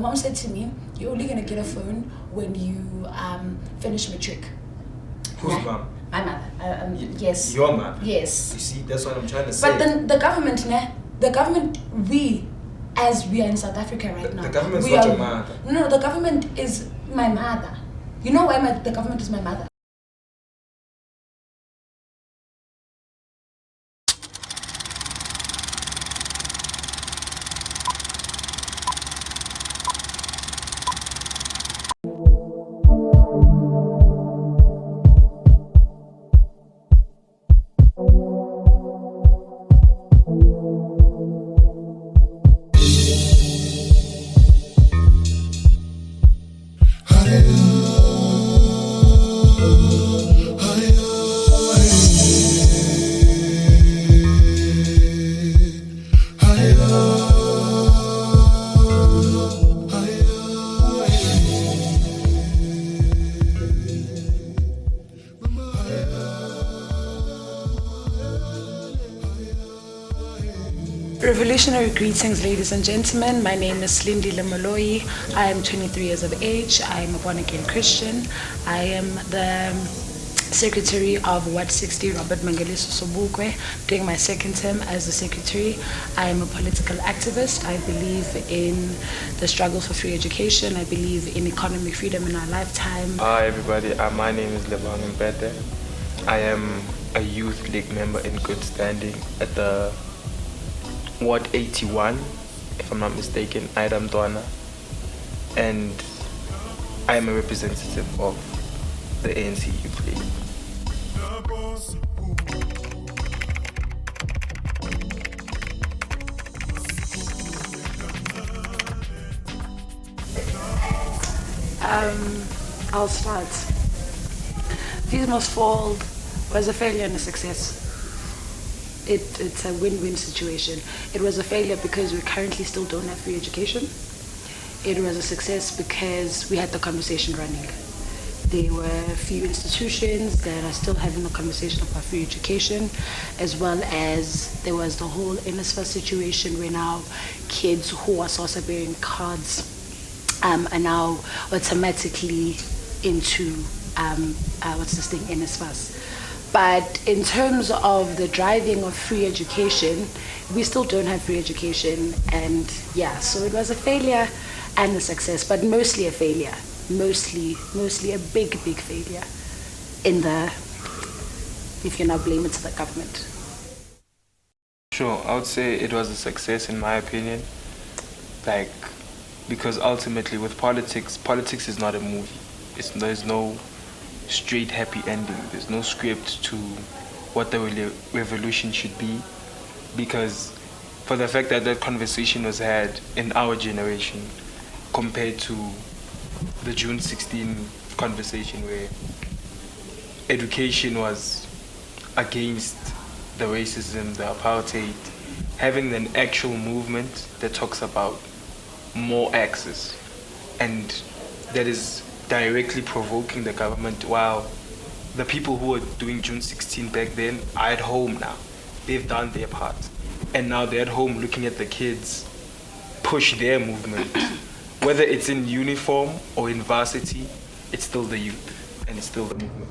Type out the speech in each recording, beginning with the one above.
mom said to me, "You're only gonna get a phone when you finish matric." Who's mom? My mother. Yes. Your mom? Yes. You see, that's what I'm trying to say. But then the government, as we are in South Africa right now. The government's not your mother. No, the government is my mother. You know why the government is my mother? Revolutionary greetings, ladies and gentlemen. My name is Lindy Lemoloi. I am 23 years of age. I am a born-again Christian. I am the secretary of Ward 60, Robert Mangaliso Sobukwe, doing my second term as the secretary. I am a political activist. I believe in the struggle for free education. I believe in economic freedom in our lifetime. Hi everybody, my name is Lebang Mbete. I am a youth league member in good standing at the Ward 81, if I'm not mistaken, Aida Mtwana, and I am a representative of the ANC Youth League. I'll start. Fees Must Fall was a failure and a success. It's a win-win situation. It was a failure because we currently still don't have free education. It was a success because we had the conversation running. There were a few institutions that are still having the conversation about free education, as well as there was the whole NSFAS situation where now kids who are SASSA-bearing cards are now automatically into NSFAS. But in terms of the driving of free education, we still don't have free education, and so it was a failure and a success, but mostly a failure. Mostly a big failure if you now blame it to the government. Sure, I would say it was a success in my opinion. Because ultimately with politics is not a movie. There's no straight happy ending. There's no script to what the revolution should be, because for the fact that conversation was had in our generation compared to the June 16 conversation where education was against the racism, the apartheid, having an actual movement that talks about more access and that is directly provoking the government, while the people who were doing June 16 back then are at home now. They've done their part. And now they're at home looking at the kids push their movement. Whether it's in uniform or in varsity, it's still the youth and it's still the movement.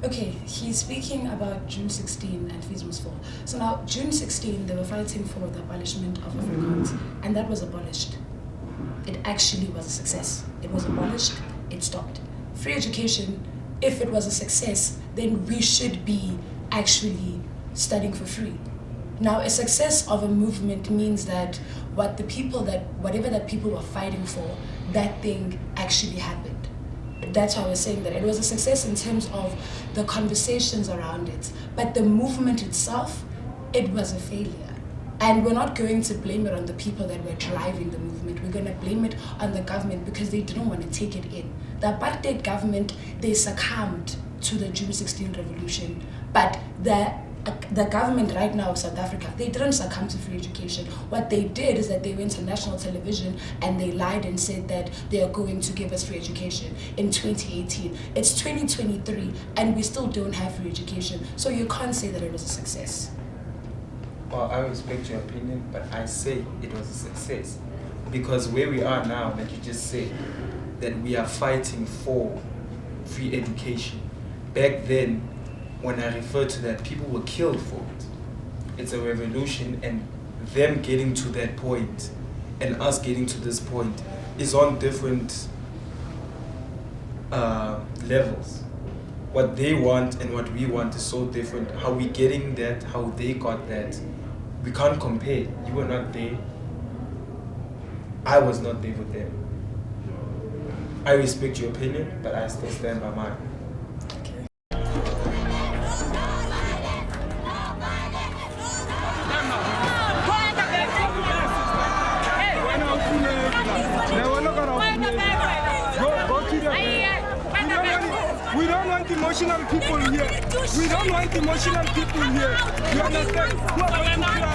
Okay, he's speaking about June 16 and Fees Must Fall. So now, June 16, they were fighting for the abolishment of Afrikaans, and that was abolished. It actually was a success. It was abolished, it stopped. Free education, if it was a success, then we should be actually studying for free. Now, a success of a movement means that whatever that people were fighting for, that thing actually happened. That's why I was saying that it was a success in terms of the conversations around it. But the movement itself, it was a failure. And we're not going to blame it on the people that were driving the movement. We're going to blame it on the government because they didn't want to take it in. The apartheid government, they succumbed to the June 16 revolution. But the government right now of South Africa, they didn't succumb to free education. What they did is that they went to national television and they lied and said that they are going to give us free education in 2018. It's 2023 and we still don't have free education. So you can't say that it was a success. Well, I respect your opinion, but I say it was a success Because where we are now, like you just said, that we are fighting for free education. Back then, when I refer to that, people were killed for it. It's a revolution, and them getting to that point and us getting to this point is on different levels. What they want and what we want is so different. How we getting that, how they got that, we can't compare. You were not there. I was not there with them. I respect your opinion, but I still stand by mine. We don't want emotional people here. We don't want emotional people here. You understand? Who are going to cry?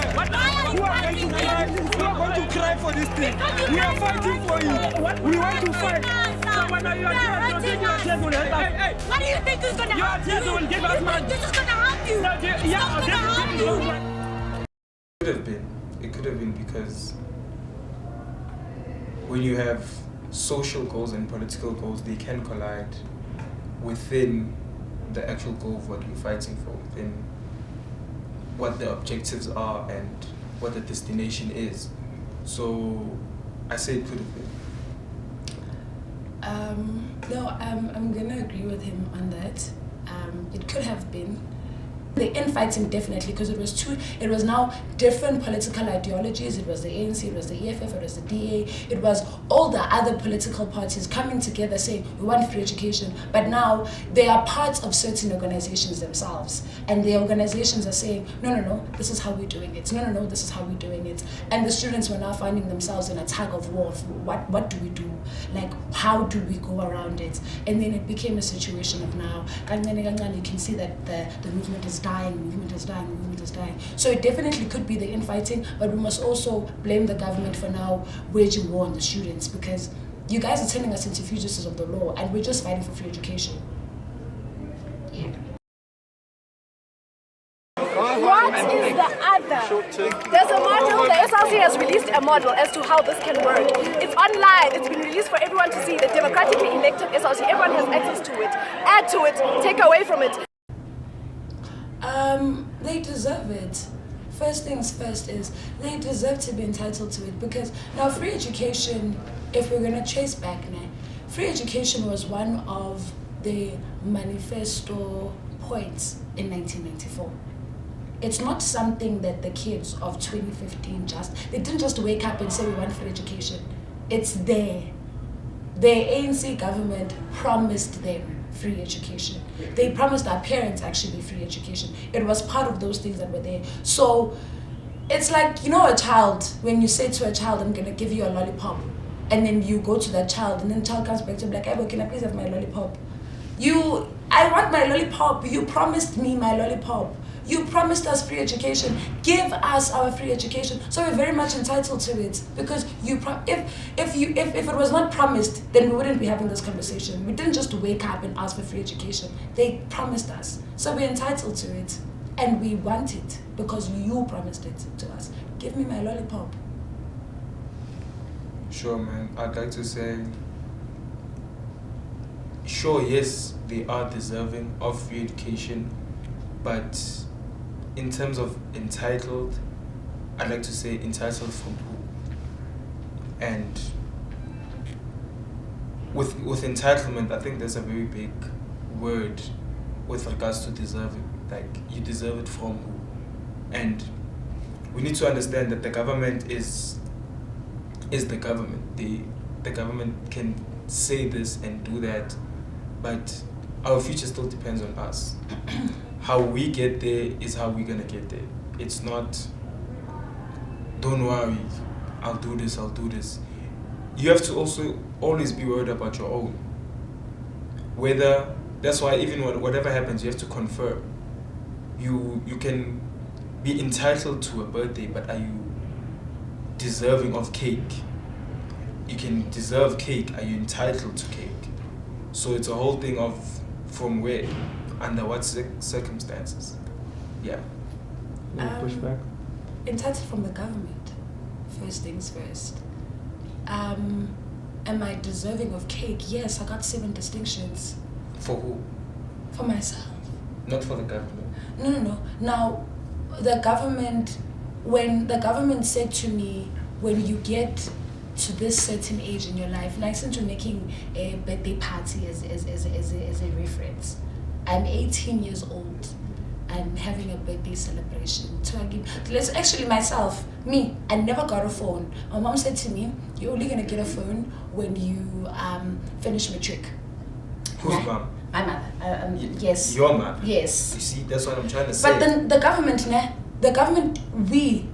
Who are going to cry? Who are going to cry for this thing? We are fighting for you. We want to fight. What do you think is going to help you? This is going to help you. It's not going to help you. It could have been. It could have been because when you have social goals and political goals, they can collide within the actual goal of what we're fighting for, within what the objectives are and what the destination is. So I say it could have been. No, I'm gonna agree with him on that. It could have been. The infighting definitely, because it was now different political ideologies. It was the ANC, it was the EFF, it was the DA, it was all the other political parties coming together saying we want free education, but now they are parts of certain organizations themselves, and the organizations are saying no, this is how we're doing it, no, this is how we're doing it, and the students were now finding themselves in a tug of war. What do we do? Like, how do we go around it? And then it became a situation of now you can see that the movement is dying. So it definitely could be the infighting, but we must also blame the government for now waging war on the students, because you guys are turning us into fugitives of the law, and we're just fighting for free education. Yeah. What is the other? There's a model, the SLC has released a model as to how this can work. It's online, it's been released for everyone to see, the democratically elected SLC, everyone has access to it. Add to it, take away from it. They deserve it. First things first is they deserve to be entitled to it, because now free education, if we're gonna trace back now, free education was one of the manifesto points in 1994. It's not something that the kids of 2015 they didn't just wake up and say we want free education. It's there. The ANC government promised them free education. They promised our parents actually free education. It was part of those things that were there. So it's like, a child, when you say to a child, I'm gonna give you a lollipop, and then you go to that child, and then the child comes back to you like, hey, can I please have my lollipop? I want my lollipop. You promised me my lollipop. You promised us free education. Give us our free education. So we're very much entitled to it, because if it was not promised, then we wouldn't be having this conversation. We didn't just wake up and ask for free education. They promised us. So we're entitled to it, and we want it because you promised it to us. Give me my lollipop. Sure, man. I'd like to say, sure, yes, they are deserving of free education, but in terms of entitled, I'd like to say entitled from who? And with entitlement, I think there's a very big word with regards to deserving. Like, you deserve it from who? And we need to understand that the government is the government. The government can say this and do that, but our future still depends on us. How we get there is how we're gonna get there. It's not, don't worry, I'll do this. You have to also always be worried about your own. That's why even whatever happens, you have to confer. You can be entitled to a birthday, but are you deserving of cake? You can deserve cake, are you entitled to cake? So it's a whole thing of from where, under what circumstances. Yeah. Push back. Entitled from the government. First things first. am I deserving of cake? Yes, I got 7 distinctions. For who? For myself. Not for the government. No. Now, the government, when the government said to me, when you get to this certain age in your life, like since you're making a birthday party as a reference, I'm 18 years old. I'm having a birthday celebration. So I give, actually myself, me, I never got a phone. My mom said to me, you're only gonna get a phone when you finish matric. Who's mom? My mother. Yes. Your mother? Yes. You see, that's what I'm trying to say. But then the government, we,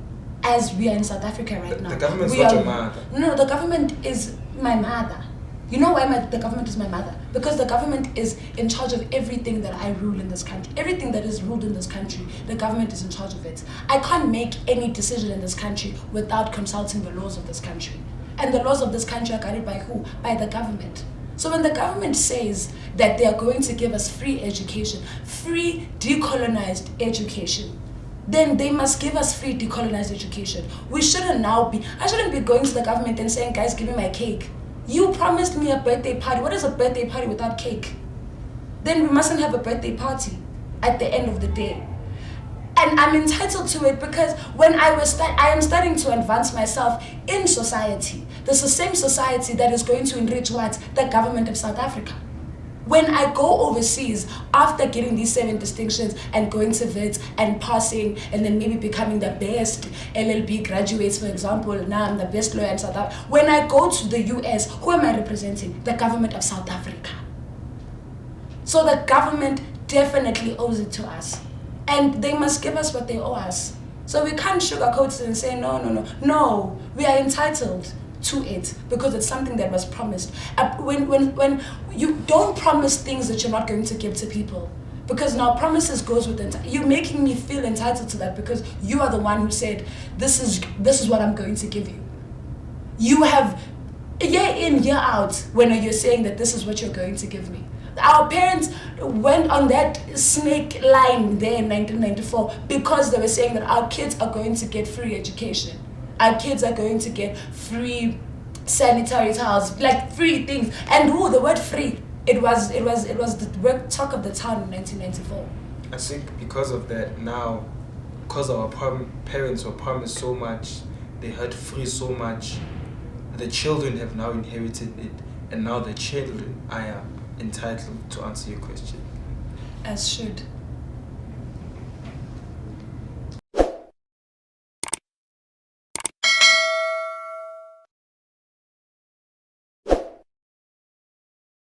as we are in South Africa right now. The government's not your mother. No, the government is my mother. You know why the government is my mother? Because the government is in charge of everything that I rule in this country. Everything that is ruled in this country, the government is in charge of it. I can't make any decision in this country without consulting the laws of this country. And the laws of this country are guided by who? By the government. So when the government says that they are going to give us free education, free decolonized education, then they must give us free decolonized education. I shouldn't be going to the government and saying, guys, give me my cake. You promised me a birthday party. What is a birthday party without cake? Then we mustn't have a birthday party at the end of the day. And I'm entitled to it because when I am starting to advance myself in society. This is the same society that is going to enrich what? The government of South Africa. When I go overseas, after getting these 7 distinctions and going to VET and passing and then maybe becoming the best LLB graduates, for example, now I'm the best lawyer in South Africa. When I go to the US, who am I representing? The government of South Africa. So the government definitely owes it to us. And they must give us what they owe us. So we can't sugarcoat it and say, no. No, we are entitled to it because it's something that was promised. When you don't promise things that you're not going to give to people, because now promises goes with you're making me feel entitled to that because you are the one who said this is what I'm going to give you. You have year in year out when you're saying that this is what you're going to give me. Our parents went on that snake line there in 1994 because they were saying that our kids are going to get free education. Our kids are going to get free sanitary towels, like free things. And the word free, it was the talk of the town in 1994. I think because of that now, because our parents were promised so much, they heard free so much, the children have now inherited it, and now the children are entitled to answer your question. As should.